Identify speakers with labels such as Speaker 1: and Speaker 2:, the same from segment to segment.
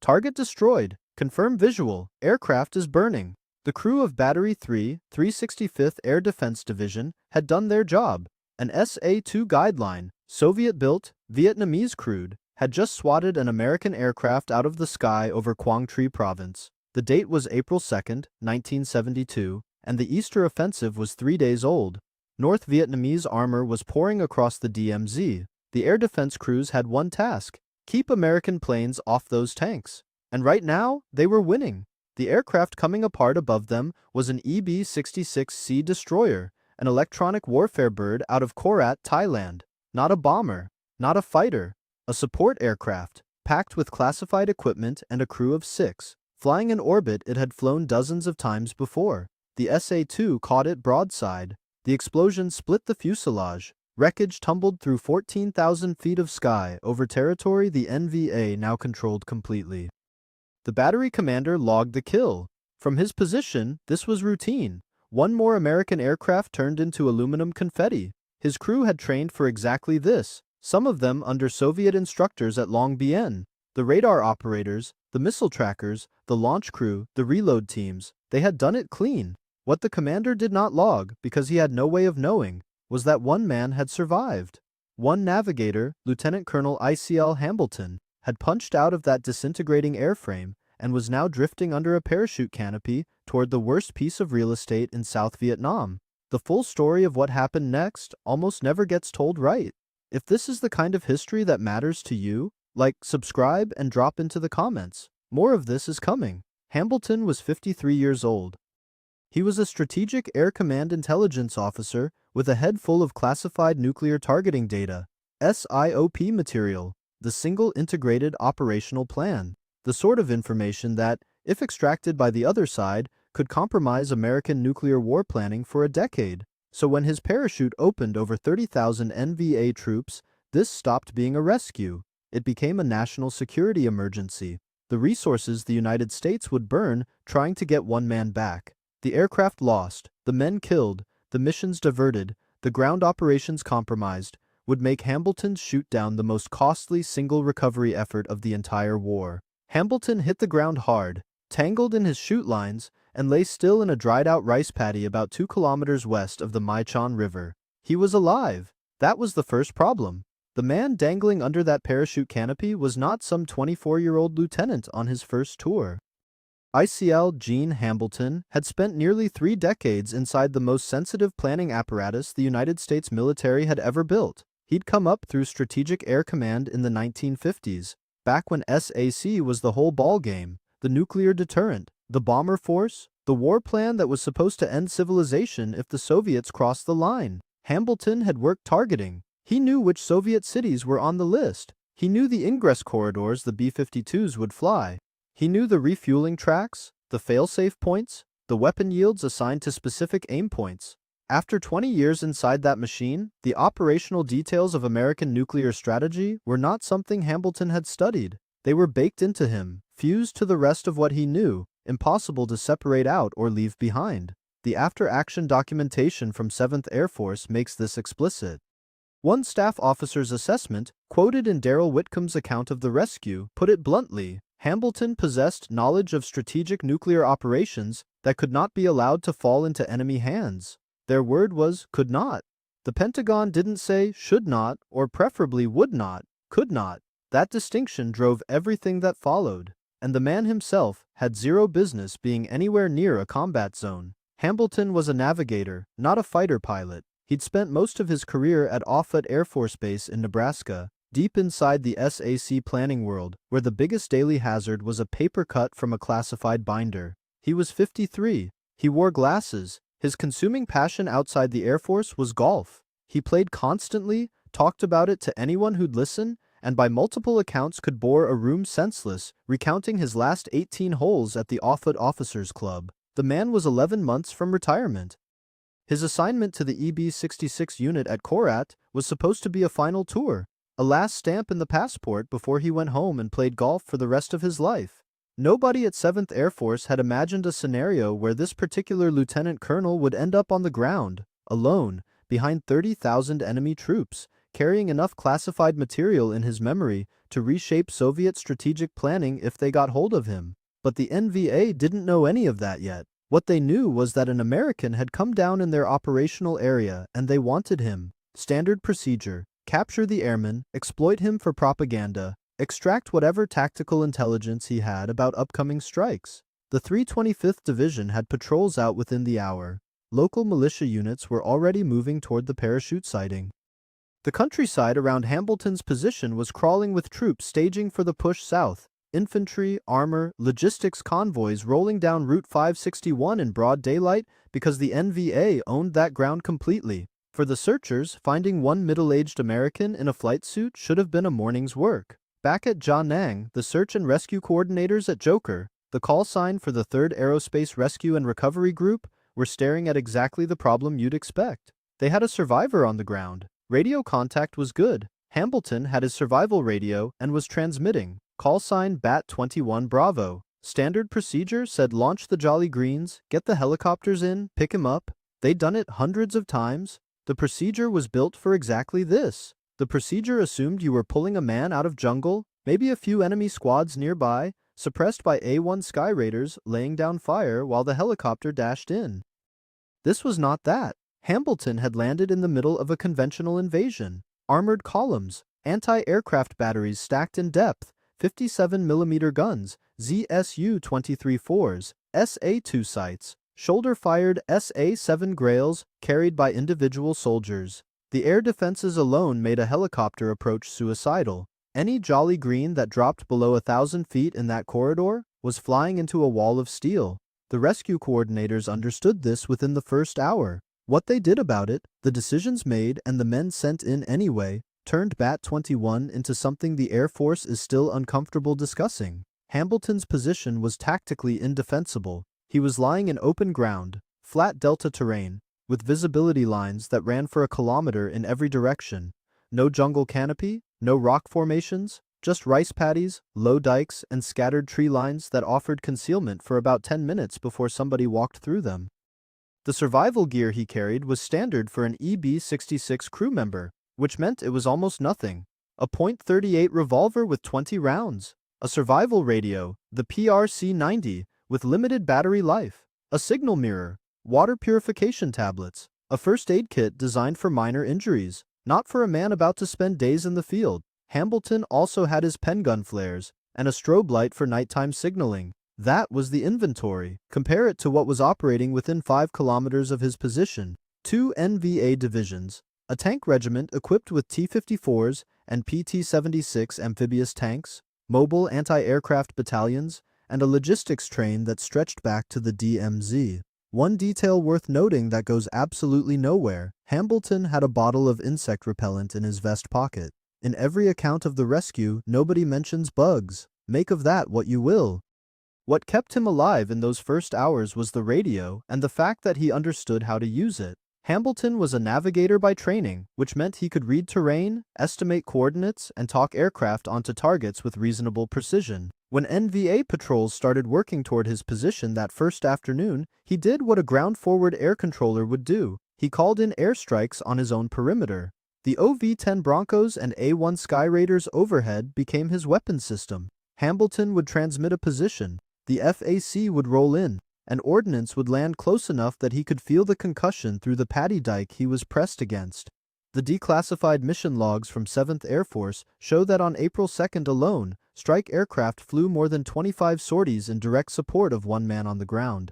Speaker 1: Target destroyed. Confirm visual. Aircraft is burning. The crew of Battery 3, 365th Air Defense Division, had done their job. An SA-2 guideline, Soviet-built, Vietnamese crewed, had just swatted an American aircraft out of the sky over Quang Tri Province. The date was April 2, 1972, and the Easter offensive was 3 days old. North Vietnamese armor was pouring across the DMZ. The air defense crews had one task: keep American planes off those tanks. And right now, they were winning. The aircraft coming apart above them was an EB-66C destroyer, an electronic warfare bird out of Korat, Thailand. Not a bomber, not a fighter, a support aircraft, packed with classified equipment and a crew of 6. Flying in orbit, it had flown dozens of times before. The SA-2 caught it broadside. The explosion split the fuselage. Wreckage tumbled through 14,000 feet of sky over territory the NVA now controlled completely. The battery commander logged the kill. From his position, this was routine. One more American aircraft turned into aluminum confetti. His crew had trained for exactly this, some of them under Soviet instructors at Long Bien. The radar operators, the missile trackers, the launch crew, the reload teams, they had done it clean. What the commander did not log, because he had no way of knowing, was that one man had survived. One navigator, Lieutenant Colonel ICL Hambleton, had punched out of that disintegrating airframe and was now drifting under a parachute canopy toward the worst piece of real estate in South Vietnam. The full story of what happened next almost never gets told right. If this is the kind of history that matters to you, like, subscribe, and drop into the comments. More of this is coming. Hambleton was 53 years old. He was a Strategic Air Command intelligence officer with a head full of classified nuclear targeting data, SIOP material, the Single Integrated Operational Plan, the sort of information that, if extracted by the other side, could compromise American nuclear war planning for a decade. So when his parachute opened over 30,000 NVA troops, this stopped being a rescue. It became a national security emergency. The resources the United States would burn trying to get one man back. The aircraft lost, the men killed, the missions diverted, the ground operations compromised, would make Hambleton's shoot down the most costly single recovery effort of the entire war. Hambleton hit the ground hard, tangled in his chute lines, and lay still in a dried-out rice paddy about 2 kilometers west of the Mai Chon River. He was alive. That was the first problem. The man dangling under that parachute canopy was not some 24-year-old lieutenant on his first tour. ICL Gene Hambleton had spent nearly 3 decades inside the most sensitive planning apparatus the United States military had ever built. He'd come up through Strategic Air Command in the 1950s, back when SAC was the whole ballgame, the nuclear deterrent, the bomber force, the war plan that was supposed to end civilization if the Soviets crossed the line. Hambleton had worked targeting. He knew which Soviet cities were on the list. He knew the ingress corridors the B-52s would fly. He knew the refueling tracks, the fail-safe points, the weapon yields assigned to specific aim points. After 20 years inside that machine, the operational details of American nuclear strategy were not something Hambleton had studied. They were baked into him, fused to the rest of what he knew, impossible to separate out or leave behind. The after-action documentation from 7th Air Force makes this explicit. One staff officer's assessment, quoted in Daryl Whitcomb's account of the rescue, put it bluntly: Hambleton possessed knowledge of strategic nuclear operations that could not be allowed to fall into enemy hands. Their word was could not. The Pentagon didn't say should not or preferably would not, could not. That distinction drove everything that followed, and the man himself had zero business being anywhere near a combat zone. Hambleton was a navigator, not a fighter pilot. He'd spent most of his career at Offutt Air Force Base in Nebraska, deep inside the SAC planning world, where the biggest daily hazard was a paper cut from a classified binder. He was 53. He wore glasses. His consuming passion outside the Air Force was golf. He played constantly, talked about it to anyone who'd listen, and by multiple accounts could bore a room senseless, recounting his last 18 holes at the Offutt Officers Club. The man was 11 months from retirement. His assignment to the EB-66 unit at Korat was supposed to be a final tour, a last stamp in the passport before he went home and played golf for the rest of his life. Nobody at 7th Air Force had imagined a scenario where this particular lieutenant colonel would end up on the ground, alone, behind 30,000 enemy troops, carrying enough classified material in his memory to reshape Soviet strategic planning if they got hold of him. But the NVA didn't know any of that yet. What they knew was that an American had come down in their operational area and they wanted him. Standard procedure: capture the airman, exploit him for propaganda, extract whatever tactical intelligence he had about upcoming strikes. The 325th Division had patrols out within the hour. Local militia units were already moving toward the parachute sighting. The countryside around Hambleton's position was crawling with troops staging for the push south. Infantry, armor, logistics convoys rolling down Route 561 in broad daylight because the NVA owned that ground completely. For the searchers, finding one middle-aged American in a flight suit should have been a morning's work. Back at Da Nang, the search and rescue coordinators at Joker, the call sign for the 3rd Aerospace Rescue and Recovery Group, were staring at exactly the problem you'd expect. They had a survivor on the ground. Radio contact was good. Hambleton had his survival radio and was transmitting. Call sign Bat 21 Bravo. Standard procedure said launch the Jolly Greens, get the helicopters in, pick him up. They'd done it hundreds of times. The procedure was built for exactly this. The procedure assumed you were pulling a man out of jungle, maybe a few enemy squads nearby, suppressed by A-1 Sky Raiders laying down fire while the helicopter dashed in. This was not that. Hambleton had landed in the middle of a conventional invasion. Armored columns, anti-aircraft batteries stacked in depth, 57mm guns, ZSU-23-4s, SA-2 sights, shoulder-fired SA-7 Grails carried by individual soldiers. The air defenses alone made a helicopter approach suicidal. Any Jolly Green that dropped below 1,000 feet in that corridor was flying into a wall of steel. The rescue coordinators understood this within the first hour. What they did about it, the decisions made and the men sent in anyway, turned Bat 21 into something the Air Force is still uncomfortable discussing. Hambleton's position was tactically indefensible. He was lying in open ground, flat delta terrain, with visibility lines that ran for a kilometer in every direction. No jungle canopy, no rock formations, just rice paddies, low dikes, and scattered tree lines that offered concealment for about 10 minutes before somebody walked through them. The survival gear he carried was standard for an EB-66 crew member, which meant it was almost nothing. A .38 revolver with 20 rounds, a survival radio, the PRC-90, with limited battery life, a signal mirror, water purification tablets, a first aid kit designed for minor injuries, not for a man about to spend days in the field. Hambleton also had his pen gun flares and a strobe light for nighttime signaling. That was the inventory. Compare it to what was operating within 5 kilometers of his position. 2 NVA divisions, a tank regiment equipped with T-54s and PT-76 amphibious tanks, mobile anti-aircraft battalions, and a logistics train that stretched back to the DMZ. One detail worth noting that goes absolutely nowhere: Hambleton had a bottle of insect repellent in his vest pocket. In every account of the rescue, nobody mentions bugs. Make of that what you will. What kept him alive in those first hours was the radio and the fact that he understood how to use it. Hambleton was a navigator by training, which meant he could read terrain, estimate coordinates, and talk aircraft onto targets with reasonable precision. When NVA patrols started working toward his position that first afternoon, he did what a ground-forward air controller would do. He called in airstrikes on his own perimeter. The OV-10 Broncos and A-1 Sky Raiders overhead became his weapon system. Hambleton would transmit a position. The FAC would roll in, and ordnance would land close enough that he could feel the concussion through the paddy dike he was pressed against. The declassified mission logs from 7th Air Force show that on April 2nd alone, strike aircraft flew more than 25 sorties in direct support of one man on the ground.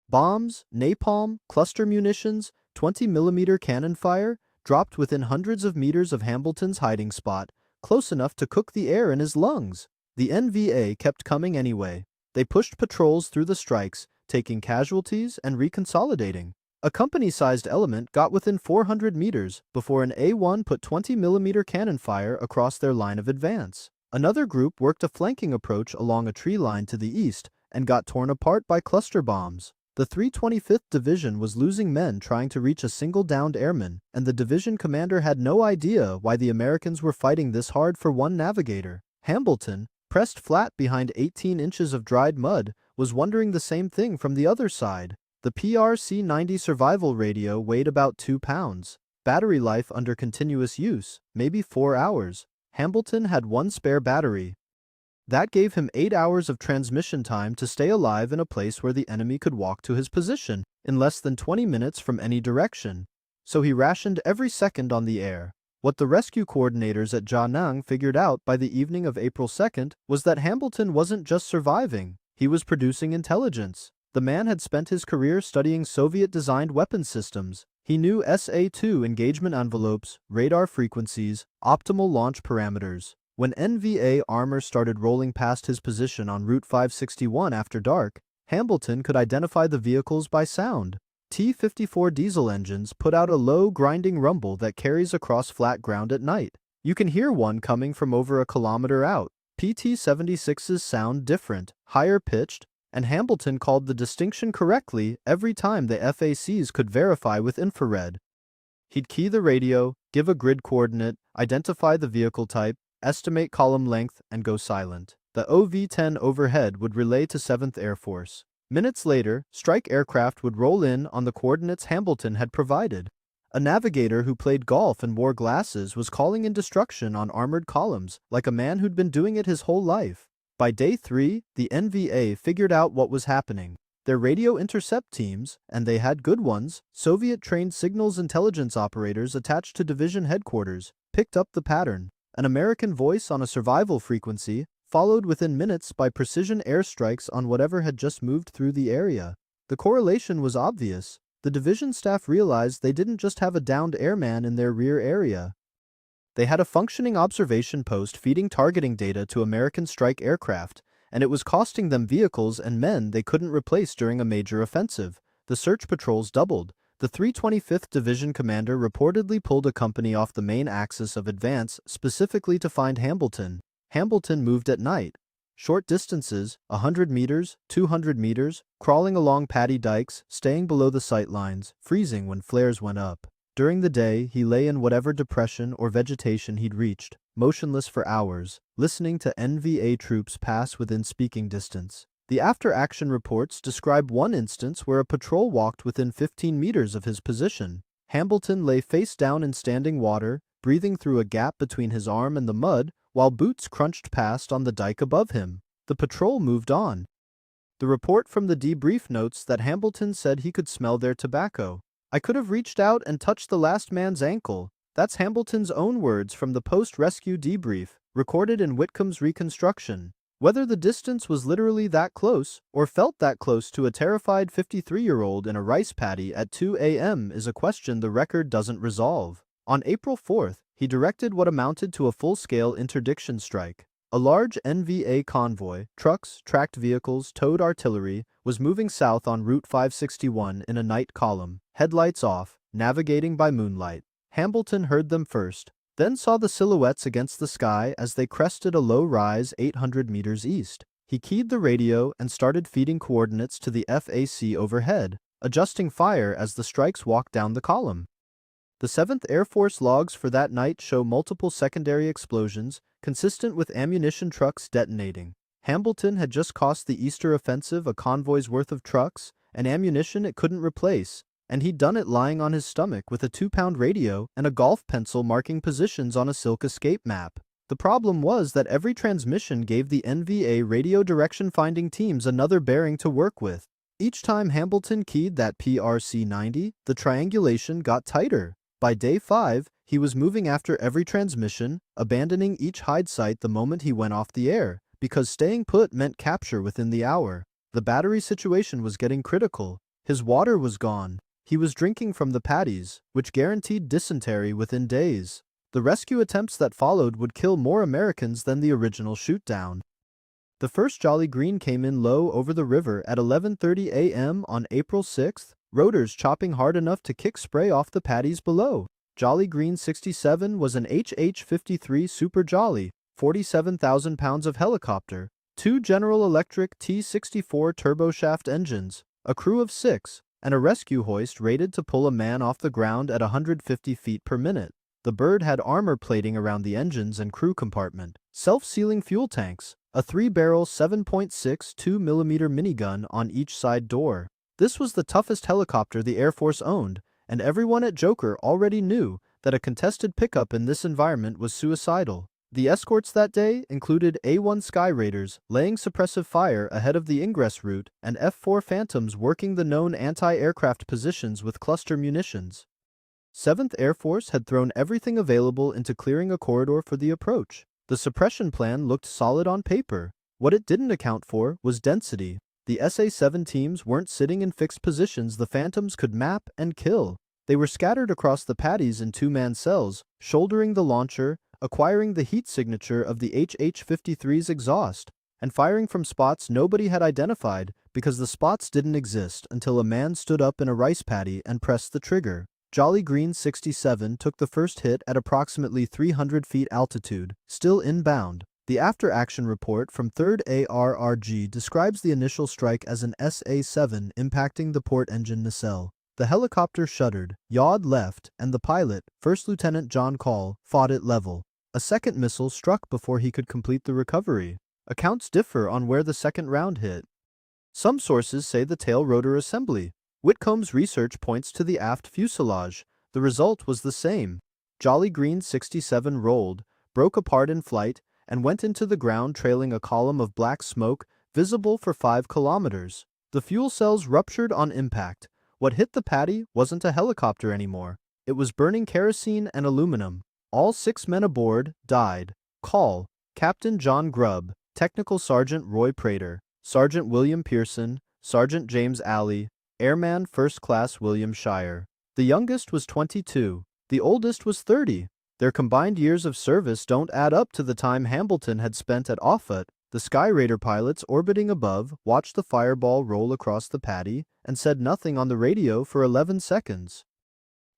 Speaker 1: Bombs, napalm, cluster munitions, 20mm cannon fire dropped within hundreds of meters of Hambleton's hiding spot, close enough to cook the air in his lungs. The NVA kept coming anyway. They pushed patrols through the strikes, taking casualties and reconsolidating. A company-sized element got within 400 meters before an A-1 put 20mm cannon fire across their line of advance. Another group worked a flanking approach along a tree line to the east and got torn apart by cluster bombs. The 325th Division was losing men trying to reach a single downed airman, and the division commander had no idea why the Americans were fighting this hard for one navigator. Hambleton, pressed flat behind 18 inches of dried mud, was wondering the same thing from the other side. The PRC-90 survival radio weighed about 2 pounds. Battery life under continuous use, maybe 4 hours. Hambleton had one spare battery. That gave him 8 hours of transmission time to stay alive in a place where the enemy could walk to his position in less than 20 minutes from any direction. So he rationed every second on the air. What the rescue coordinators at Da Nang figured out by the evening of April 2nd was that Hambleton wasn't just surviving, he was producing intelligence. The man had spent his career studying Soviet-designed weapon systems. He knew SA-2 engagement envelopes, radar frequencies, optimal launch parameters. When NVA armor started rolling past his position on Route 561 after dark, Hambleton could identify the vehicles by sound. T-54 diesel engines put out a low, grinding rumble that carries across flat ground at night. You can hear one coming from over a kilometer out. PT-76's sound different, higher pitched, and Hambleton called the distinction correctly every time the FACs could verify with infrared. He'd key the radio, give a grid coordinate, identify the vehicle type, estimate column length, and go silent. The OV-10 overhead would relay to 7th Air Force. Minutes later, strike aircraft would roll in on the coordinates Hambleton had provided. A navigator who played golf and wore glasses was calling in destruction on armored columns, like a man who'd been doing it his whole life. By day 3, the NVA figured out what was happening. Their radio intercept teams, and they had good ones, Soviet-trained signals intelligence operators attached to division headquarters, picked up the pattern. An American voice on a survival frequency, followed within minutes by precision airstrikes on whatever had just moved through the area. The correlation was obvious. The division staff realized they didn't just have a downed airman in their rear area. They had a functioning observation post feeding targeting data to American strike aircraft, and it was costing them vehicles and men they couldn't replace during a major offensive. The search patrols doubled. The 325th Division commander reportedly pulled a company off the main axis of advance specifically to find Hambleton. Hambleton moved at night. Short distances, 100 meters, 200 meters, crawling along paddy dikes, staying below the sight lines, freezing when flares went up. During the day, he lay in whatever depression or vegetation he'd reached, motionless for hours, listening to NVA troops pass within speaking distance. The after-action reports describe one instance where a patrol walked within 15 meters of his position. Hambleton lay face down in standing water, breathing through a gap between his arm and the mud, while boots crunched past on the dike above him. The patrol moved on. The report from the debrief notes that Hambleton said he could smell their tobacco. "I could have reached out and touched the last man's ankle." That's Hambleton's own words from the post-rescue debrief, recorded in Whitcomb's reconstruction. Whether the distance was literally that close, or felt that close to a terrified 53-year-old in a rice paddy at 2 a.m. is a question the record doesn't resolve. On April 4th, he directed what amounted to a full-scale interdiction strike. A large NVA convoy, trucks, tracked vehicles, towed artillery, was moving south on Route 561 in a night column, headlights off, navigating by moonlight. Hambleton heard them first, then saw the silhouettes against the sky as they crested a low rise 800 meters east. He keyed the radio and started feeding coordinates to the FAC overhead, adjusting fire as the strikes walked down the column. The 7th Air Force logs for that night show multiple secondary explosions, consistent with ammunition trucks detonating. Hambleton had just cost the Easter offensive a convoy's worth of trucks and ammunition it couldn't replace, and he'd done it lying on his stomach with a 2-pound radio and a golf pencil marking positions on a silk escape map. The problem was that every transmission gave the NVA radio direction-finding teams another bearing to work with. Each time Hambleton keyed that PRC-90, the triangulation got tighter. By day 5, he was moving after every transmission, abandoning each hide site the moment he went off the air, because staying put meant capture within the hour. The battery situation was getting critical. His water was gone. He was drinking from the paddies, which guaranteed dysentery within days. The rescue attempts that followed would kill more Americans than the original shoot-down. The first Jolly Green came in low over the river at 11:30 a.m. on April 6th, rotors chopping hard enough to kick spray off the paddies below. Jolly Green 67 was an HH-53 Super Jolly, 47,000 pounds of helicopter, 2 General Electric T-64 turboshaft engines, a crew of 6, and a rescue hoist rated to pull a man off the ground at 150 feet per minute. The bird had armor plating around the engines and crew compartment, self-sealing fuel tanks, a 3-barrel 7.62 mm minigun on each side door. This was the toughest helicopter the Air Force owned, and everyone at Joker already knew that a contested pickup in this environment was suicidal. The escorts that day included A-1 Sky Raiders laying suppressive fire ahead of the ingress route and F-4 Phantoms working the known anti-aircraft positions with cluster munitions. 7th Air Force had thrown everything available into clearing a corridor for the approach. The suppression plan looked solid on paper. What it didn't account for was density. The SA-7 teams weren't sitting in fixed positions the Phantoms could map and kill. They were scattered across the paddies in two-man cells, shouldering the launcher, acquiring the heat signature of the HH-53's exhaust, and firing from spots nobody had identified because the spots didn't exist until a man stood up in a rice paddy and pressed the trigger. Jolly Green 67 took the first hit at approximately 300 feet altitude, still inbound. The after-action report from 3rd ARRG describes the initial strike as an SA-7 impacting the port engine nacelle. The helicopter shuddered, yawed left, and the pilot, First Lieutenant John Call, fought it level. A second missile struck before he could complete the recovery. Accounts differ on where the second round hit. Some sources say the tail rotor assembly. Whitcomb's research points to the aft fuselage. The result was the same. Jolly Green 67 rolled, broke apart in flight, and went into the ground trailing a column of black smoke visible for 5 kilometers. The fuel cells ruptured on impact. What hit the paddy wasn't a helicopter anymore. It was burning kerosene and aluminum. All 6 men aboard died. Call: Captain John Grubb, Technical Sergeant Roy Prater, Sergeant William Pearson, Sergeant James Alley, Airman First Class William Shire. The youngest was 22. The oldest was 30. Their combined years of service don't add up to the time Hambleton had spent at Offutt. The Sky Raider pilots orbiting above watched the fireball roll across the paddy and said nothing on the radio for 11 seconds.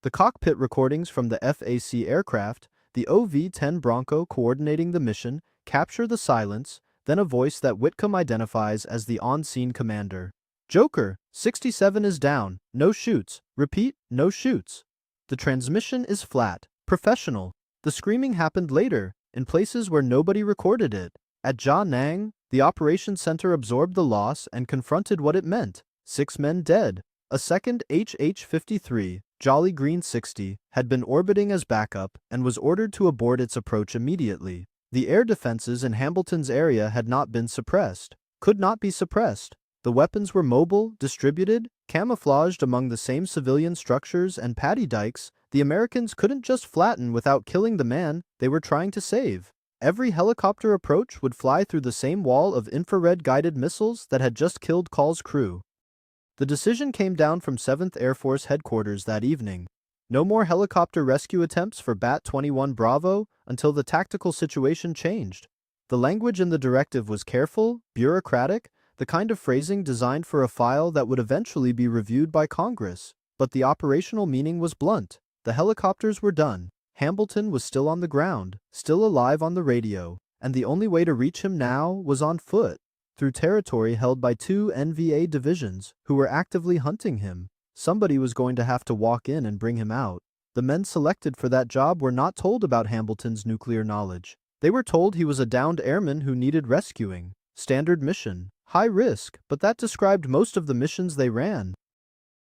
Speaker 1: The cockpit recordings from the FAC aircraft, the OV-10 Bronco coordinating the mission, capture the silence, then a voice that Whitcomb identifies as the on-scene commander. Joker, 67 is down, no shoots. Repeat, no shoots. The transmission is flat, professional. The screaming happened later, in places where nobody recorded it. At Ja Nang, the operations center absorbed the loss and confronted what it meant. 6 men dead. A second HH-53, Jolly Green 60, had been orbiting as backup and was ordered to abort its approach immediately. The air defenses in Hambleton's area had not been suppressed. Could not be suppressed. The weapons were mobile, distributed, camouflaged among the same civilian structures and paddy dikes. The Americans couldn't just flatten without killing the man they were trying to save. Every helicopter approach would fly through the same wall of infrared-guided missiles that had just killed Call's crew. The decision came down from 7th Air Force headquarters that evening. No more helicopter rescue attempts for Bat-21 Bravo until the tactical situation changed. The language in the directive was careful, bureaucratic, the kind of phrasing designed for a file that would eventually be reviewed by Congress. But the operational meaning was blunt. The helicopters were done. Hambleton was still on the ground, still alive on the radio, and the only way to reach him now was on foot, through territory held by 2 NVA divisions who were actively hunting him. Somebody was going to have to walk in and bring him out. The men selected for that job were not told about Hambleton's nuclear knowledge. They were told he was a downed airman who needed rescuing. Standard mission. High risk, but that described most of the missions they ran.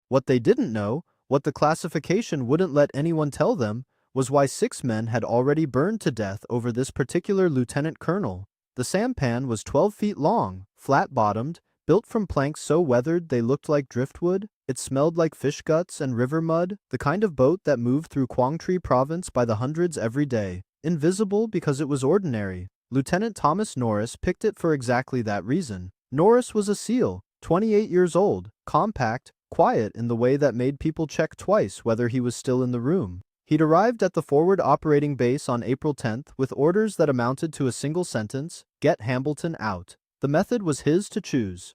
Speaker 1: What they didn't know, what the classification wouldn't let anyone tell them, was why 6 men had already burned to death over this particular lieutenant colonel. The sampan was 12 feet long, flat-bottomed, built from planks so weathered they looked like driftwood. It smelled like fish guts and river mud, the kind of boat that moved through Quang Tri Province by the hundreds every day. Invisible because it was ordinary. Lieutenant Thomas Norris picked it for exactly that reason. Norris was a SEAL, 28 years old, compact, quiet in the way that made people check twice whether he was still in the room. He'd arrived at the forward operating base on April 10th with orders that amounted to a single sentence: get Hambleton out. The method was his to choose.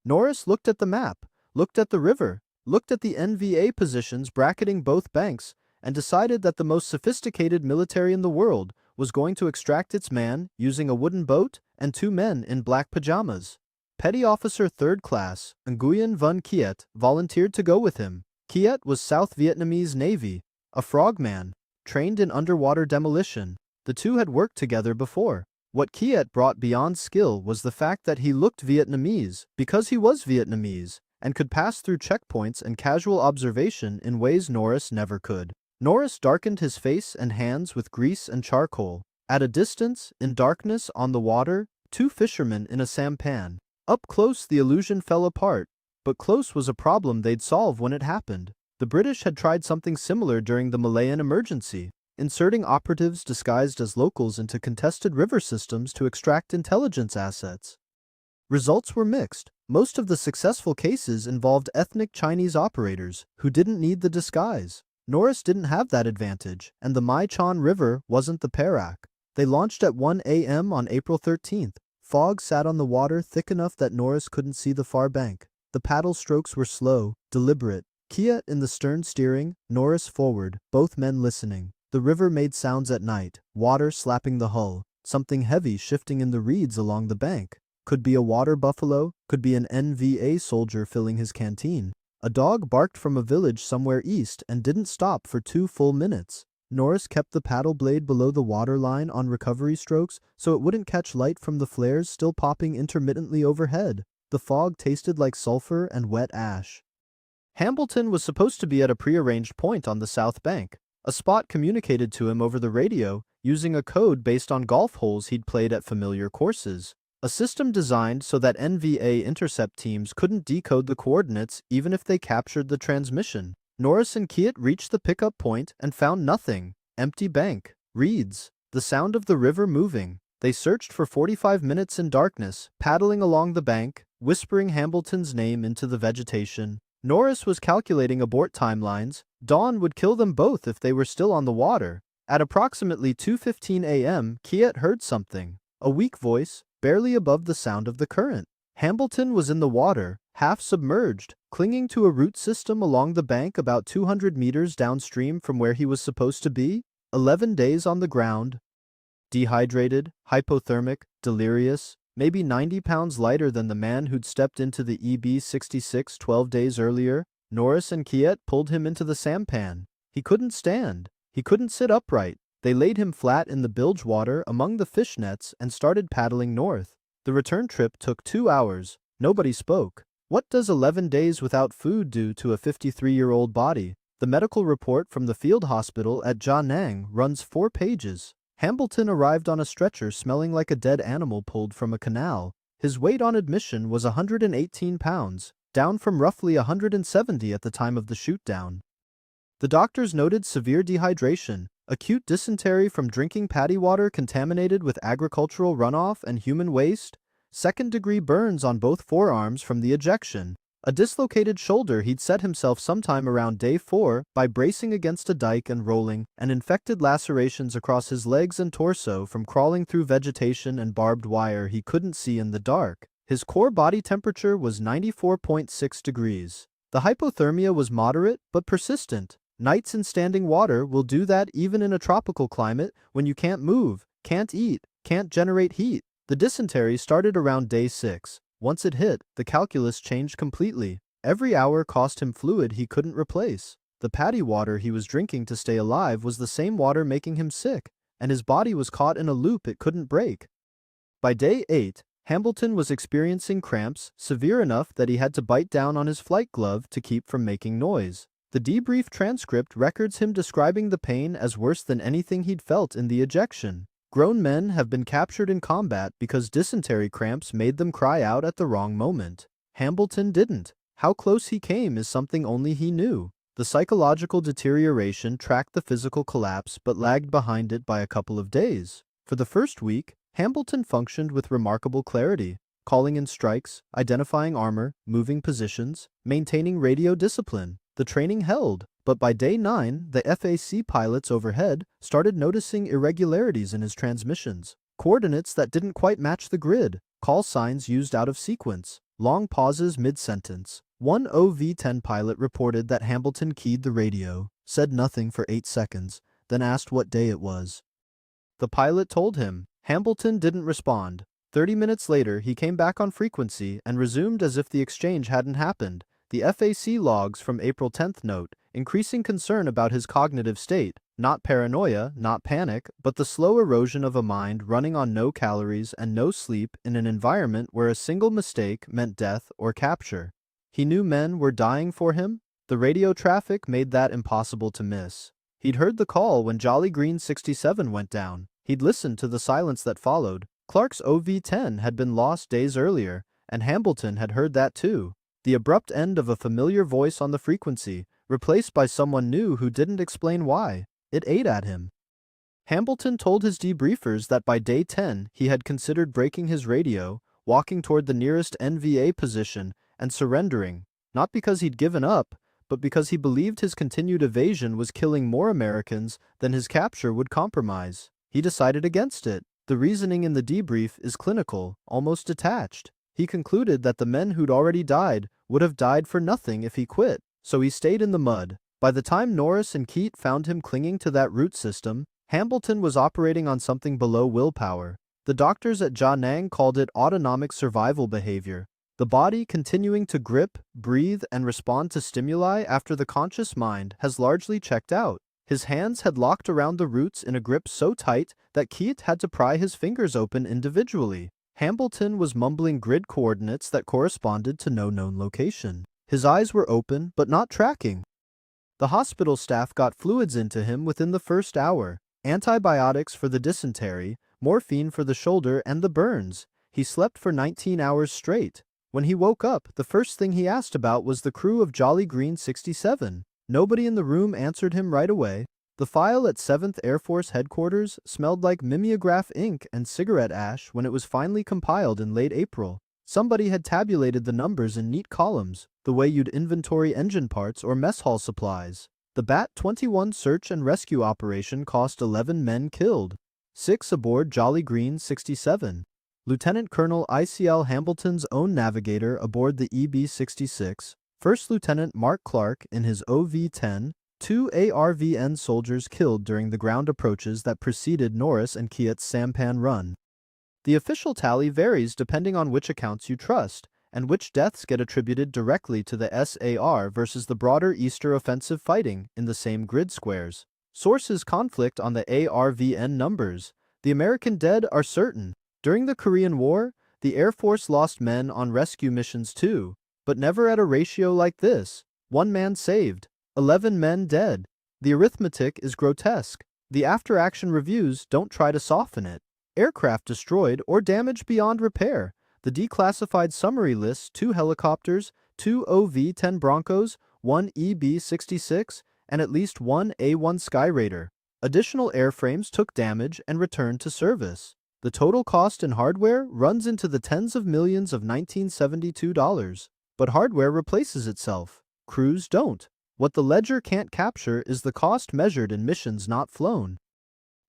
Speaker 1: Norris looked at the map, looked at the river, looked at the NVA positions bracketing both banks, and decided that the most sophisticated military in the world was going to extract its man using a wooden boat and 2 men in black pajamas. Petty Officer 3rd Class Nguyen Van Kiet volunteered to go with him. Kiet was South Vietnamese Navy, a frogman, trained in underwater demolition. The two had worked together before. What Kiet brought beyond skill was the fact that he looked Vietnamese because he was Vietnamese, and could pass through checkpoints and casual observation in ways Norris never could. Norris darkened his face and hands with grease and charcoal. At a distance, in darkness on the water, two fishermen in a sampan. Up close the illusion fell apart, but close was a problem they'd solve when it happened. The British had tried something similar during the Malayan emergency, inserting operatives disguised as locals into contested river systems to extract intelligence assets. Results were mixed. Most of the successful cases involved ethnic Chinese operators who didn't need the disguise. Norris didn't have that advantage, and the Mai Chan River wasn't the Perak. They launched at 1 a.m. on April 13th. Fog sat on the water thick enough that Norris couldn't see the far bank. The paddle strokes were slow, deliberate. Kiet in the stern steering, Norris forward, both men listening. The river made sounds at night, water slapping the hull, something heavy shifting in the reeds along the bank. Could be a water buffalo, could be an NVA soldier filling his canteen. A dog barked from a village somewhere east and didn't stop for 2 full minutes. Norris kept the paddle blade below the water line on recovery strokes so it wouldn't catch light from the flares still popping intermittently overhead. The fog tasted like sulfur and wet ash. Hambleton was supposed to be at a prearranged point on the south bank. A spot communicated to him over the radio, using a code based on golf holes he'd played at familiar courses. A system designed so that NVA intercept teams couldn't decode the coordinates even if they captured the transmission. Norris and Kiet reached the pickup point and found nothing. Empty bank. Reeds. The sound of the river moving. They searched for 45 minutes in darkness, paddling along the bank, whispering Hambleton's name into the vegetation. Norris was calculating abort timelines. Dawn would kill them both if they were still on the water. At approximately 2:15 a.m., Kiet heard something. A weak voice, barely above the sound of the current. Hambleton was in the water, half submerged, clinging to a root system along the bank about 200 meters downstream from where he was supposed to be. 11 days on the ground. Dehydrated, hypothermic, delirious, maybe 90 pounds lighter than the man who'd stepped into the EB-66 12 days earlier. Norris and Kiet pulled him into the sampan. He couldn't stand. He couldn't sit upright. They laid him flat in the bilge water among the fish nets and started paddling north. The return trip took 2 hours. Nobody spoke. What does 11 days without food do to a 53-year-old body? The medical report from the field hospital at Da Nang runs 4 pages. Hambleton arrived on a stretcher smelling like a dead animal pulled from a canal. His weight on admission was 118 pounds, down from roughly 170 at the time of the shoot-down. The doctors noted severe dehydration, acute dysentery from drinking paddy water contaminated with agricultural runoff and human waste, second-degree burns on both forearms from the ejection, a dislocated shoulder he'd set himself sometime around day 4 by bracing against a dike and rolling, and infected lacerations across his legs and torso from crawling through vegetation and barbed wire he couldn't see in the dark. His core body temperature was 94.6 degrees. The hypothermia was moderate but persistent. Nights in standing water will do that even in a tropical climate when you can't move, can't eat, can't generate heat. The dysentery started around day 6. Once it hit, the calculus changed completely. Every hour cost him fluid he couldn't replace. The paddy water he was drinking to stay alive was the same water making him sick, and his body was caught in a loop it couldn't break. By day 8, Hambleton was experiencing cramps severe enough that he had to bite down on his flight glove to keep from making noise. The debrief transcript records him describing the pain as worse than anything he'd felt in the ejection. Grown men have been captured in combat because dysentery cramps made them cry out at the wrong moment. Hambleton didn't. How close he came is something only he knew. The psychological deterioration tracked the physical collapse but lagged behind it by a couple of days. For the first week, Hambleton functioned with remarkable clarity, calling in strikes, identifying armor, moving positions, maintaining radio discipline. The training held, but by day 9, the FAC pilots overhead started noticing irregularities in his transmissions, coordinates that didn't quite match the grid, call signs used out of sequence, long pauses mid-sentence. One OV-10 pilot reported that Hambleton keyed the radio, said nothing for 8 seconds, then asked what day it was. The pilot told him. Hambleton didn't respond. 30 minutes later, he came back on frequency and resumed as if the exchange hadn't happened. The FAC logs from April 10th note, increasing concern about his cognitive state, not paranoia, not panic, but the slow erosion of a mind running on no calories and no sleep in an environment where a single mistake meant death or capture. He knew men were dying for him. The radio traffic made that impossible to miss. He'd heard the call when Jolly Green 67 went down. He'd listened to the silence that followed. Clark's OV-10 had been lost days earlier, and Hambleton had heard that too. The abrupt end of a familiar voice on the frequency, replaced by someone new who didn't explain why. It ate at him. Hambleton told his debriefers that by day 10 he had considered breaking his radio, walking toward the nearest NVA position, and surrendering, not because he'd given up, but because he believed his continued evasion was killing more Americans than his capture would compromise. He decided against it. The reasoning in the debrief is clinical, almost detached. He concluded that the men who'd already died would have died for nothing if he quit, so he stayed in the mud. By the time Norris and Keat found him clinging to that root system, Hambleton was operating on something below willpower. The doctors at Ja Nang called it autonomic survival behavior, the body continuing to grip, breathe, and respond to stimuli after the conscious mind has largely checked out. His hands had locked around the roots in a grip so tight that Keat had to pry his fingers open individually. Hambleton was mumbling grid coordinates that corresponded to no known location. His eyes were open, but not tracking. The hospital staff got fluids into him within the first hour. Antibiotics for the dysentery, morphine for the shoulder and the burns. He slept for 19 hours straight. When he woke up, the first thing he asked about was the crew of Jolly Green 67. Nobody in the room answered him right away. The file at 7th Air Force Headquarters smelled like mimeograph ink and cigarette ash when it was finally compiled in late April. Somebody had tabulated the numbers in neat columns, the way you'd inventory engine parts or mess hall supplies. The Bat-21 search and rescue operation cost 11 men killed, 6 aboard Jolly Green 67. Lieutenant Colonel ICL Hambleton's own navigator aboard the EB-66, First Lieutenant Mark Clark in his OV-10, 2 ARVN soldiers killed during the ground approaches that preceded Norris and Keat's sampan run. The official tally varies depending on which accounts you trust, and which deaths get attributed directly to the SAR versus the broader Easter offensive fighting in the same grid squares. Sources conflict on the ARVN numbers. The American dead are certain. During the Korean War, the Air Force lost men on rescue missions too, but never at a ratio like this. 1 man saved, 11 men dead. The arithmetic is grotesque. The after-action reviews don't try to soften it. Aircraft destroyed or damaged beyond repair. The declassified summary lists 2 helicopters, 2 OV-10 Broncos, 1 EB-66, and at least 1 A-1 Skyraider. Additional airframes took damage and returned to service. The total cost in hardware runs into the tens of millions of $1972. But hardware replaces itself. Crews don't. What the ledger can't capture is the cost measured in missions not flown.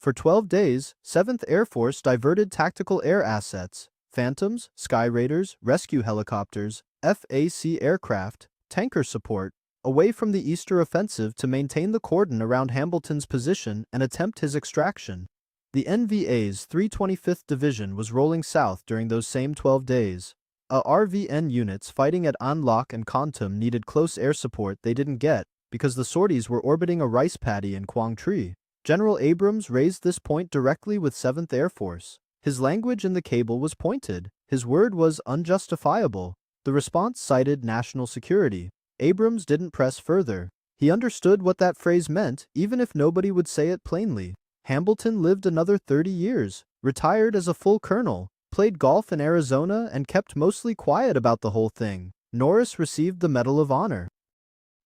Speaker 1: For 12 days, 7th Air Force diverted tactical air assets, Phantoms, Skyraiders, rescue helicopters, FAC aircraft, tanker support, away from the Easter offensive to maintain the cordon around Hambleton's position and attempt his extraction. The NVA's 325th Division was rolling south during those same 12 days. RVN units fighting at An Loc and Kontum needed close air support they didn't get because the sorties were orbiting a rice paddy in Quang Tri. General Abrams raised this point directly with 7th Air Force. His language in the cable was pointed. His word was unjustifiable. The response cited national security. Abrams didn't press further. He understood what that phrase meant, even if nobody would say it plainly. Hambleton lived another 30 years, retired as a full colonel, played golf in Arizona, and kept mostly quiet about the whole thing. Norris received the Medal of Honor.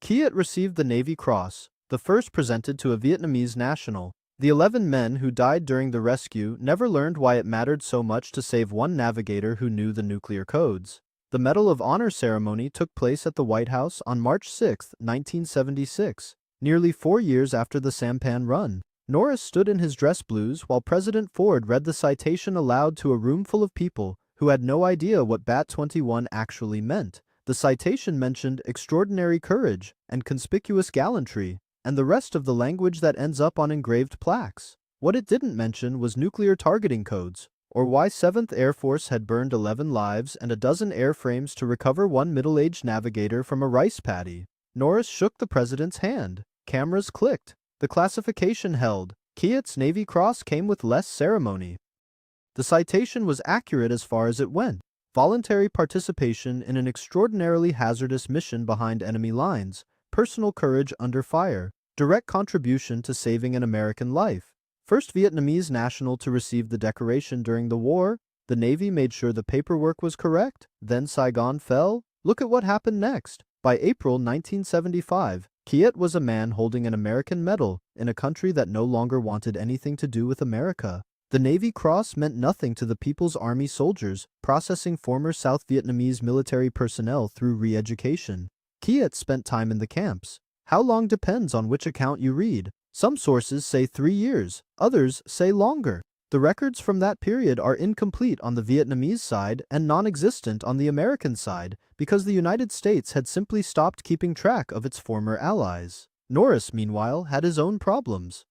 Speaker 1: Keat received the Navy Cross, the first presented to a Vietnamese national. The 11 men who died during the rescue never learned why it mattered so much to save one navigator who knew the nuclear codes. The Medal of Honor ceremony took place at the White House on March 6, 1976, nearly 4 years after the sampan run. Norris stood in his dress blues while President Ford read the citation aloud to a room full of people who had no idea what Bat-21 actually meant. The citation mentioned extraordinary courage and conspicuous gallantry, and the rest of the language that ends up on engraved plaques. What it didn't mention was nuclear targeting codes, or why 7th Air Force had burned 11 lives and a dozen airframes to recover one middle-aged navigator from a rice paddy. Norris shook the president's hand. Cameras clicked. The classification held. Keat's Navy Cross came with less ceremony. The citation was accurate as far as it went. voluntary participation in an extraordinarily hazardous mission behind enemy lines, personal courage under fire, direct contribution to saving an American life. First Vietnamese national to receive the decoration during the war, the Navy made sure the paperwork was correct, then Saigon fell. Look at what happened next. By April 1975, Kiet was a man holding an American medal in a country that no longer wanted anything to do with America. The Navy Cross meant nothing to the People's Army soldiers processing former South Vietnamese military personnel through re-education. Kiet spent time in the camps. How long depends on which account you read. Some sources say 3 years, others say longer. The records from that period are incomplete on the Vietnamese side and non-existent on the American side because the United States had simply stopped keeping track of its former allies. Norris, meanwhile, had his own problems.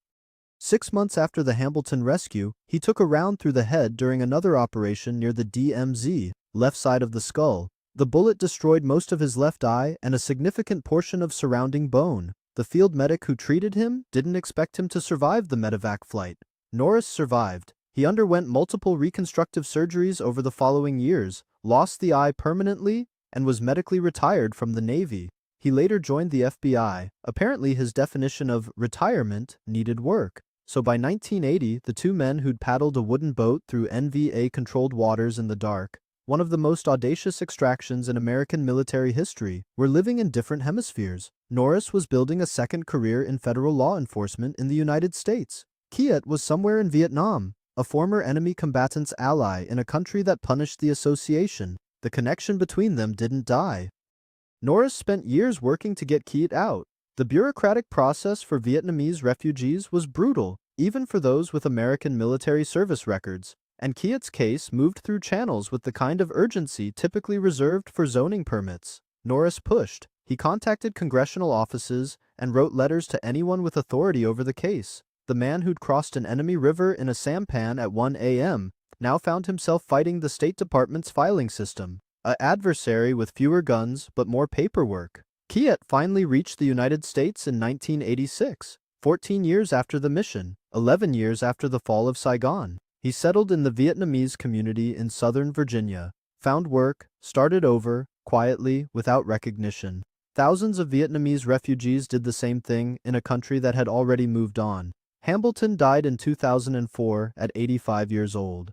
Speaker 1: 6 months after the Hambleton rescue, he took a round through the head during another operation near the DMZ, left side of the skull. The bullet destroyed most of his left eye and a significant portion of surrounding bone. The field medic who treated him didn't expect him to survive the medevac flight. Norris survived. He underwent multiple reconstructive surgeries over the following years, lost the eye permanently, and was medically retired from the Navy. He later joined the FBI. Apparently his definition of retirement needed work. So by 1980, the two men who'd paddled a wooden boat through NVA-controlled waters in the dark, one of the most audacious extractions in American military history, were living in different hemispheres. Norris was building a second career in federal law enforcement in the United States. Kiet was somewhere in Vietnam, a former enemy combatant's ally in a country that punished the association. The connection between them didn't die. Norris spent years working to get Kiet out. The bureaucratic process for Vietnamese refugees was brutal, even for those with American military service records, and Kiet's case moved through channels with the kind of urgency typically reserved for zoning permits. Norris pushed. He contacted congressional offices and wrote letters to anyone with authority over the case. The man who'd crossed an enemy river in a sampan at 1 a.m. now found himself fighting the State Department's filing system, an adversary with fewer guns but more paperwork. Kiet finally reached the United States in 1986, 14 years after the mission, 11 years after the fall of Saigon. He settled in the Vietnamese community in Southern Virginia, found work, started over, quietly, without recognition. Thousands of Vietnamese refugees did the same thing in a country that had already moved on. Hambleton died in 2004 at 85 years old.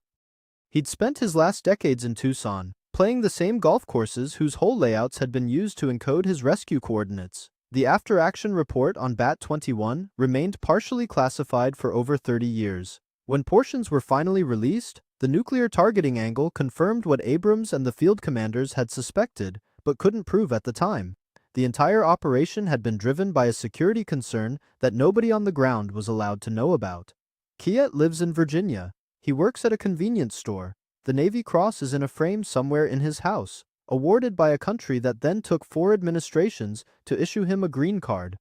Speaker 1: He'd spent his last decades in Tucson, playing the same golf courses whose hole layouts had been used to encode his rescue coordinates. The after-action report on Bat-21 remained partially classified for over 30 years. When portions were finally released, the nuclear targeting angle confirmed what Abrams and the field commanders had suspected, but couldn't prove at the time. The entire operation had been driven by a security concern that nobody on the ground was allowed to know about. Kiet lives in Virginia. He works at a convenience store. The Navy Cross is in a frame somewhere in his house, awarded by a country that then took 4 administrations to issue him a green card.